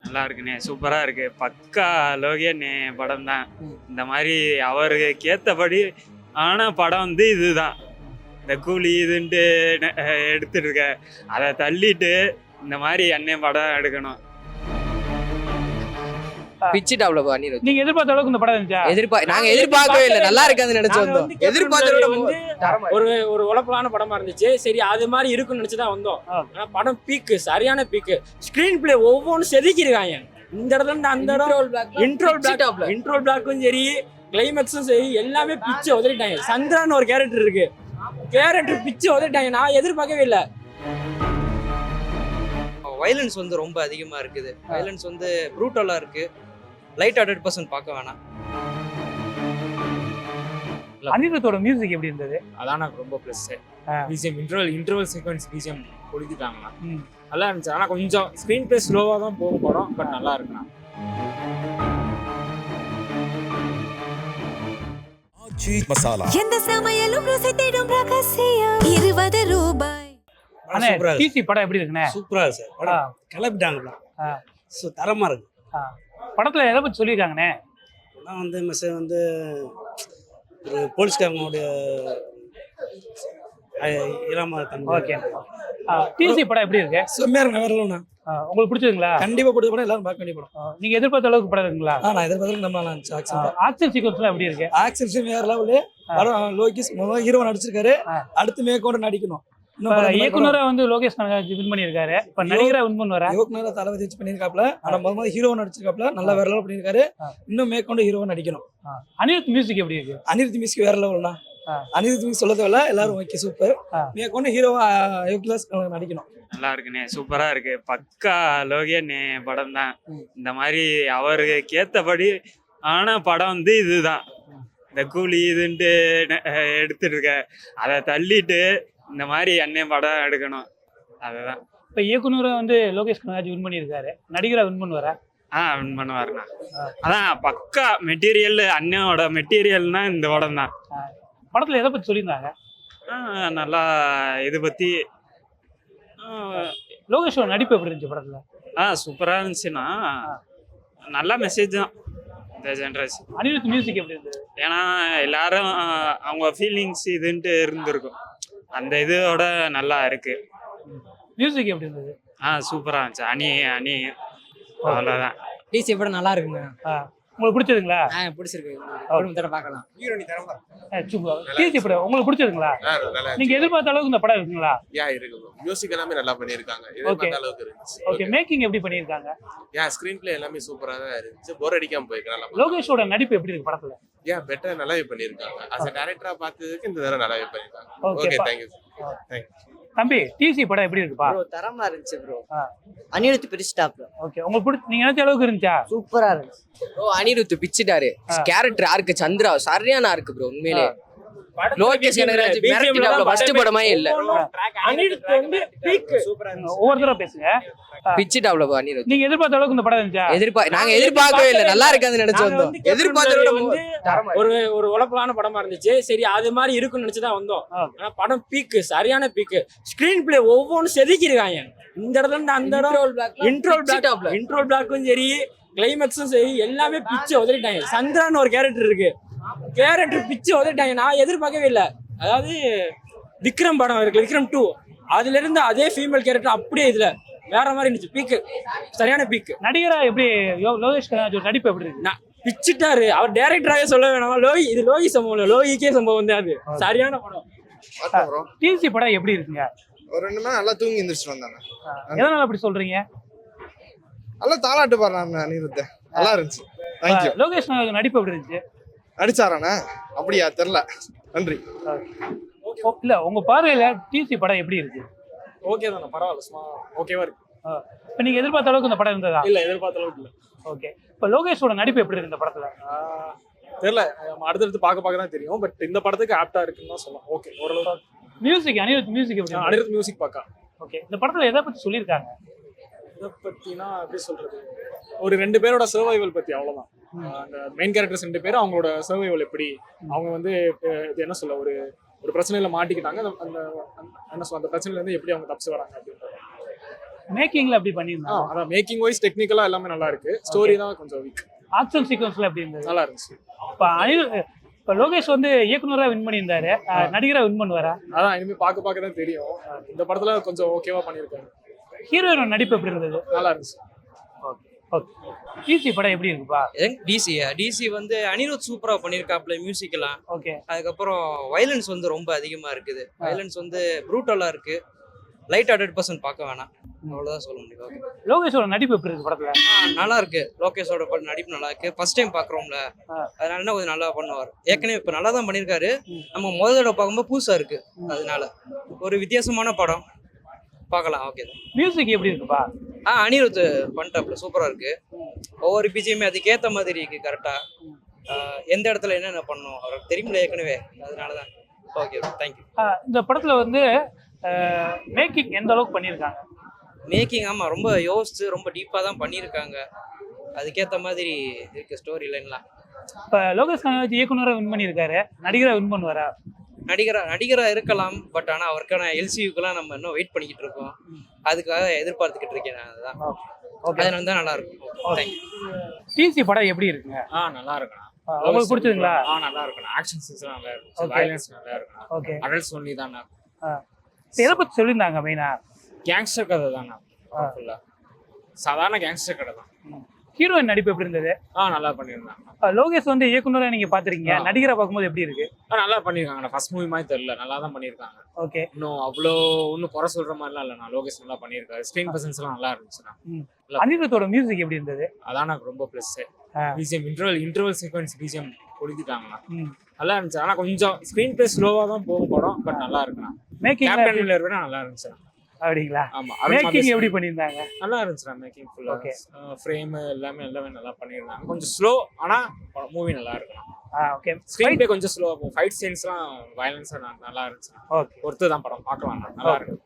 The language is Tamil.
நல்லா இருக்குண்ணே, சூப்பரா இருக்கு. பக்கா லோகியண்ணே படம் தான். இந்த மாதிரி அவருக்கு ஏத்தபடி ஆன படம் வந்து இதுதான். இந்த கூலி இதுன்ட்டு எடுத்துட்டு இருக்க, அதை தள்ளிட்டு இந்த மாதிரி அண்ணன் படம் எடுக்கணும். பிச்சிட்டாப்ல அனிருத். நீங்க எதிர்பார்த்த அளவுக்கு இந்த படம் இருந்துச்சா? நாங்க எதிர்பார்க்கவே இல்லை, நல்லா இருக்காதுன்னு நினைச்சு வந்தோம். எதிர்பார்த்தத வந்து ஒரு உழப்பலான படமா இருந்துச்சு. சரி அது மாதிரி இருக்குன்னு நினைச்சுதான் வந்தோம். ஆனா படம் பீக்கு, சரியான பீக்கு. ஸ்கிரீன் பிளே ஒவ்வொன்றும் செதுக்கிருக்காங்க. இந்த இடத்துல இருந்து அந்த இடம் இன்ட்ரோல் பிளாக்கும் சரி, கிளைமேக்ஸும் சரி, எல்லாமே பிச்சு உதறிட்டாங்க. சந்திரான்னு ஒரு கேரக்டர் இருக்கு, கேரக்டர் பிச்சு உதறிட்டாங்க. நான் எதிர்பார்க்கவே இல்லை. வயலன்ஸ் வந்து ரொம்ப அதிகமா இருக்குது. வயலன்ஸ் வந்து ப்ரூட்டலா இருக்கு. லைட் 100% பார்க்க வேணாம். அனிருத்தோட மியூசிக் எப்படி இருந்தது? அதான் எனக்கு ரொம்ப plus. BGM interval sequence BGM கொடுத்துட்டாங்களா, நல்லா இருந்துச்சு. ஆனால் கொஞ்சம் ஸ்க்ரீன் பிளே ஸ்லோவாக தான் போகும் படம், பட் நல்லா இருக்குண்ணா. எந்த சமையலும் ருசி தேடும் ரகசியம் 20 ரூபாய். அண்ணே, டிசி படம் எப்படி இருக்குண்ணே? சூப்பரா இருக்கு சார். படம் கிளப்பிட்டாங்க, தரமா இருக்கு. படத்துல எதை பத்தி சொல்லியிருக்காங்கண்ணே? படம் வந்து மெசேஜ் வந்து ஒரு போலீஸ்காரங்களுடைய இளம தன்மை. ஓகே. டிசி படம் எப்படி இருக்கு? செம்மையா இருக்கு, வேற இல்லைண்ணா. உங்களுக்கு பிடிச்சதுங்களா? கண்டிப்பா பிடிச்ச படம், எல்லாரும் பார்க்க வேண்டிய படம். நீங்க எதிர்பார்த்த அளவுக்கு படம் இருக்குங்களா? நான் எதிர்பார்த்தது நம்ம நல்லா இருந்துச்சு. ஆக்ஷன் சீக்வன்ஸ்லாம் எப்படி இருக்கு? ஆக்ஷன் சீன் வேற லெவலு. படம் லோகேஷ் ஹீரோ நடிச்சிருக்காரு, அடுத்து மேற்கொண்டு நடிக்கணும். இயக்குனரா வந்து லோகேஷ் கனகராஜ் வின் பண்ணியிருக்காரு, இப்ப நடிகரா வின் பண்ணுவாரா? இயக்குனரா தளபதி வச்சு பண்ணியிருக்காப்ல, ஆனா முதல்ல ஹீரோ நடிச்சிருக்காப்ல, நல்லா வேற லெவல் பண்ணியிருக்காரு. இன்னும் மேற்கொண்டு ஹீரோ நடிக்கணும். அனிருத் மியூசிக் எப்படி இருக்கு? அனிருத் மியூசிக் வேற லெவல்னா. அனிருத் மியூசிக் சொல்ல தேவையில்ல, எல்லாரும் ஓகே சூப்பர். மேற்கொண்டு ஹீரோவா யுக்லாஸ் நடிக்கணும். நல்லா இருக்குண்ணே, சூப்பரா இருக்கு. பக்கா லோகியண்ணே படம் தான். இந்த மாதிரி அவருக்கு ஏத்தபடி ஆன படம் வந்து இதுதான். இந்த கூலி இதுன்ட்டு எடுத்துட்டு இருக்க, அதை தள்ளிட்டு இந்த மாதிரி அண்ணன் படம் எடுக்கணும். அதுதான். இப்ப இயக்குனரா வந்து லோகேஷ் கனகராஜ் வின் பண்ணியிருக்காரு, நடிகரா வின் பண்ணுவாரா? வின் பண்ணுவாருண்ணா. அதான் பக்கா மெட்டீரியல், அண்ணனோட மெட்டீரியல்னா இந்த படம் தான். படத்துல எதை பத்தி சொல்லியிருந்தாங்க? நல்லா இது பத்தி. லோகேஷோட நடிப்பு எப்படி இருந்துச்சு படத்துல? சூப்பரா இருந்துச்சுன்னா, நல்ல மெசேஜ் தான் இந்த ஜென்ரேஷன். அனிருத் மியூசிக் எப்படி இருந்தது? ஏன்னா எல்லாரும் அவங்க ஃபீலிங்ஸ் இதுன்ட்டு இருந்திருக்கும், அந்த இதோட நல்லா இருக்கு. மியூசிக் எப்படி இருந்தது? சூப்பரா இருந்துச்சு. அணி அவ்வளோதான். டிசி படம் நல்லா இருக்குங்க. உங்களுக்கு பிடிச்சதுங்களா? பிடிச்சிருக்கு, குடும்பத்தோட பார்க்கலாம். டிசி படம் உங்களுக்கு பிடிச்சதுங்களா? நீங்க எதிர்பார்த்த அளவுக்கு இந்த படம் இருக்குங்களா? இருக்கு. மியூசிக் எல்லாமே நல்லா பண்ணிருக்காங்க, எதிர்பார்த்த அளவுக்கு இருந்துச்சு. ஓகே. மேக்கிங் எப்படி பண்ணிருக்காங்க? ஸ்கிரீன் பிளே எல்லாமே சூப்பரா தான் இருந்துச்சு, போர் அடிக்காம போயிருக்காங்க. லோகேஷோட நடிப்பு எப்படி இருக்கு படத்துல? பெட்டர், நல்லாவே பண்ணிருக்காங்க. அஸ் டைரக்டரா பார்த்ததுக்கு இந்த தடவை நல்லாவே பண்ணிருக்காங்க. Okay, thank you. தம்பி, டிசி படம் எப்படி இருக்குப்பா? ப்ரோ தரமா இருந்துச்சு ப்ரோ. அனிருத் பிரிச்சிட்டாப்ல. ஓகே. உங்களுக்கு நீங்க நினைச்ச அளவுக்கு இருந்துச்சா? சூப்பரா இருந்துச்சு ப்ரோ. அனிருத் பிச்சிட்டாரு. கேரக்டர் ஆர்க்கு சந்திரா சரியான ஆர்க்கு ப்ரோ. உண்மையிலே லோகேஷ் கனகராஜ் மிரட்டிட்டாப்ல. ஃபர்ஸ்ட் படமே இல்ல. அனிருத் வந்து பீக், சூப்பரா இருந்துச்சு. ஒவ்வொரு தடவை பேசுங்க. பிச்சிட்டாப்ல அனிருத். நீங்க எதிர்பார்த்த அளவுக்கு இந்த படம் இருந்துச்சா? நாங்க எதிர்பார்க்கவே இல்லை, நல்லா இருக்காதுன்னு நினைச்சு வந்தோம். எதிர்பார்த்தத வந்து ஒரு உழப்பலான படமா இருந்துச்சு. சரி அது மாதிரி இருக்குன்னு நினைச்சுதான் வந்தோம். ஆனா படம் பீக்கு, சரியான பீக்கு. ஸ்கிரீன் பிளே ஒவ்வொன்றும் செதுக்கிருக்காங்க. இந்த இடத்துல இருந்து அந்த இடம் இன்ட்ரோல் பிளாக்கும் சரி, கிளைமேக்ஸும் சரி, எல்லாமே பிச்சு உதறிட்டாங்க. சந்திரான்னு ஒரு கேரக்டர் இருக்கு, கேரக்டர் பிச்சு உதறிட்டாங்க. நான் எதிர்பார்க்கவே இல்லை. அதாவது விக்ரம் படம் இருக்கு, விக்ரம் 2, அதுல இருந்து அதே ஃபீமேல் கேரக்டர் அப்படியே இதுல வேற மாதிரி இருந்துச்சு. பீக்கு, சரியான பீக்கு. நடிகரா எப்படி லோகேஷ் கனகராஜ் நடிப்பு எப்படி இருக்கு? பிச்சுட்டாரு. அவர் டைரக்டராக சொல்ல வேணாமா? இது லோகி சம்பவம் இல்லை, லோகிக்கே சம்பவம் வந்து அது சரியான படம். டிசி படம் எப்படி இருக்குங்க? ஒரு 2 மணி நல்லா தூங்கி எந்திரிச்சிட்டு வந்தாங்க. எதனால அப்படி சொல்றீங்க? நல்லா தாளாட்டு பாடுறாங்க அனிருத்த, நல்லா இருந்துச்சு. தேங்க்யூ. லோகேஷ் கனகராஜ் நடிப்பு எப்படி இருந்துச்சு? நடிச்சாரானே? அப்படியா, தெரியல. நன்றி. இல்ல, உங்க பார்வையில டிசி படம் எப்படி இருக்கு? ஓகே தானே, பரவாயில்ல, சும்மா ஓகேவா இருக்கு. இப்ப நீங்க எதிர்பார்த்த அளவுக்கு இந்த படம் இருந்ததா? இல்ல, எதிர்பார்த்த அளவுக்கு இல்ல. ஓகே. இப்ப லோகேஷோட நடிப்பு எப்படி இருக்கு இந்த படத்துல? தெரியல, அடுத்தடுத்து பார்க்க தான் தெரியும். பட் இந்த படத்துக்கு ஆப்டா இருக்குன்னு தான் சொல்லலாம். ஓகே, ஓரளவு. மியூசிக், அனிருத் மியூசிக் எப்படி? அனிருத் மியூசிக் பார்க்க. ஓகே. இந்த படத்துல எதை பத்தி சொல்லியிருக்காங்க? இதை பத்தினா எப்படி சொல்றது, ஒரு 2 பேரோட சர்வைவல் பத்தி, அவ்வளவுதான். அந்த மெயின் கேரக்டர்ஸ் 2 பேரும் அவங்களோட சர்வைவல் எப்படி, அவங்க வந்து இது என்ன சொல்ல, ஒரு பிரச்சனையில மாட்டிக்கிட்டாங்க, அந்த என்ன சொல்ல, அந்த பிரச்சனையில இருந்து எப்படி அவங்க தப்பிச்சு வராங்க அப்படின்றது. மேக்கிங்ல எப்படி பண்ணியிருந்தாங்க? அதான் மேக்கிங் வைஸ் டெக்னிக்கலா எல்லாமே நல்லா இருக்கு. ஸ்டோரி தான் கொஞ்சம் வீக். ஆக்ஷன் சீக்வன்ஸ்ல எப்படி இருந்தது? நல்லா இருந்துச்சு. இப்ப லோகேஷ் வந்து இயக்குனரா வின் பண்ணியிருந்தாரு, நடிகரா வின் பண்ணுவாரா? அதான் இனிமே பார்க்க தான் தெரியும். இந்த படத்துல கொஞ்சம் ஓகேவா பண்ணியிருக்காங்க. ஹீரோயினோட நடிப்பு எப்படி இருந்தது? நல்லா இருந்துச்சு. டிசி படம் எப்படி இருக்குப்பா? டிசி வந்து அனிருத் சூப்பரா பண்ணிருக்காப்ல மியூசிக் எல்லாம். ஓகே. அதுக்கப்புறம் வயலன்ஸ் வந்து ரொம்ப அதிகமா இருக்குது. வயலன்ஸ் வந்து ப்ரூட்டலா இருக்கு. லைட் 100% பார்க்க வேணாம், அவ்வளவுதான் சொல்ல முடியும். ஓகே. லோகேஷோட நடிப்பு எப்படி இருக்கு படத்துல? நல்லா இருக்கு. லோகேஷோட நடிப்பு நல்லா இருக்கு. ஃபர்ஸ்ட் டைம் பாக்குறோம்ல, அதனால கொஞ்சம் நல்லா பண்ணுவார். ஏற்கனவே இப்ப நல்லா தான் பண்ணிருக்காரு. நம்ம முதல் தடவை பார்க்கும்போது புதுசா இருக்கு. அதனால ஒரு வித்தியாசமான படம் பார்க்கலாம். ஓகே. மியூசிக் எப்படி இருக்குப்பா? அனிருத் பண்ணிட்டாப்ல சூப்பரா இருக்கு. ஒவ்வொரு பிஜிஎம் அதுக்கேற்ற மாதிரி இருக்கு கரெக்டா. எந்த இடத்துல என்னென்ன பண்ணணும் அவருக்கு தெரியுமில்ல ஏற்கனவே, அதனாலதான். Okay, thank you. இந்த படத்துல வந்து மேக்கிங் எந்த அளவுக்கு பண்ணியிருக்காங்க? மேக்கிங் ஆமா ரொம்ப யோசிச்சு ரொம்ப டீப்பா தான் பண்ணியிருக்காங்க. அதுக்கேற்ற மாதிரி இருக்கு ஸ்டோரி லைன்லாம். இப்ப லோகேஷ் கனகராஜ் இயக்குனரா வின் பண்ணியிருக்காரு, நடிகரா வின் பண்ணுவாரா? நடிகரா இருக்கலாம். பட் ஆனா அவருக்கான எல்சியூக்கெல்லாம் நம்ம இன்னும் வெயிட் பண்ணிக்கிட்டு இருக்கோம். அதுக்காக எதிர்பார்த்துக்கிட்டு இருக்கேன் நான். அதுதான் அதனால தான் நல்லா இருக்கும். டிசி படம் எப்படி இருக்குங்க? நல்லா இருக்கணும். உங்களுக்கு பிடிச்சதுங்களா? நல்லா இருக்கணும். ஆக்ஷன் சீன்ஸ் நல்லா இருக்கும். வயலன்ஸ் நல்லா இருக்கணும். ஓகே. அடல்ட்ஸ் ஒன்லி தான். எதை பத்தி சொல்லியிருந்தாங்க மெயினா? கேங்ஸ்டர் கதை தான். ஃபுல்லா சாதாரண கேங்ஸ்டர் கதை தான். ஹீரோயின் நடிப்பு எப்படி இருந்தது? நல்லா பண்ணியிருந்தாங்க. லோகேஷ் வந்து இயக்குனரா நீங்க பாத்துருக்கீங்க, நடிகரா பார்க்கும்போது எப்படி இருக்கு? நல்லா பண்ணியிருக்காங்க. ஃபர்ஸ்ட் மூவி மாதிரி தெரியல, நல்லா தான் பண்ணியிருக்காங்க. ஓகே. இன்னும் குறை சொல்ற மாதிரிலாம் இல்லை. நான் லோகேஷ் நல்லா பண்ணியிருக்காரு. ஸ்க்ரீன் பிரசன்ஸ் எல்லாம் நல்லா இருந்துச்சுண்ணா. அனிருத்தோட மியூசிக் எப்படி இருந்தது? அதான் எனக்கு ரொம்ப plus. BGM interval sequence BGM கொடுத்துட்டாங்கண்ணா. நல்லா இருந்துச்சு. ஆனா கொஞ்சம் ஸ்க்ரீன் பிளே ஸ்லோவா தான் போகும் படம். பட் நல்லா இருக்குண்ணா. மேக்கிங் கேப்டன் மில்லர் விட நல்லா இருந்துச்சு. அப்படிங்களா? ஆமா. மேக்கிங் எப்படி பண்ணியிருந்தாங்க? நல்லா இருந்துச்சுண்ணா. மேக்கிங் ஃபுல்லா. ஓகே. ஃப்ரேம் எல்லாமே நல்லா பண்ணியிருந்தாங்க. கொஞ்சம் ஸ்லோ, ஆனா மூவி நல்லா இருக்குண்ணா. ஓகே. ஸ்க்ரீன் பிளே கொஞ்சம் ஸ்லோவா போகும். ஃபைட் சீன்ஸ்லாம் வயலன்ஸா நல்லா இருந்துச்சு. ஓகே. ஒருத்தர் தான் படம் பார்க்கலாம். நல்லா இருக்கு.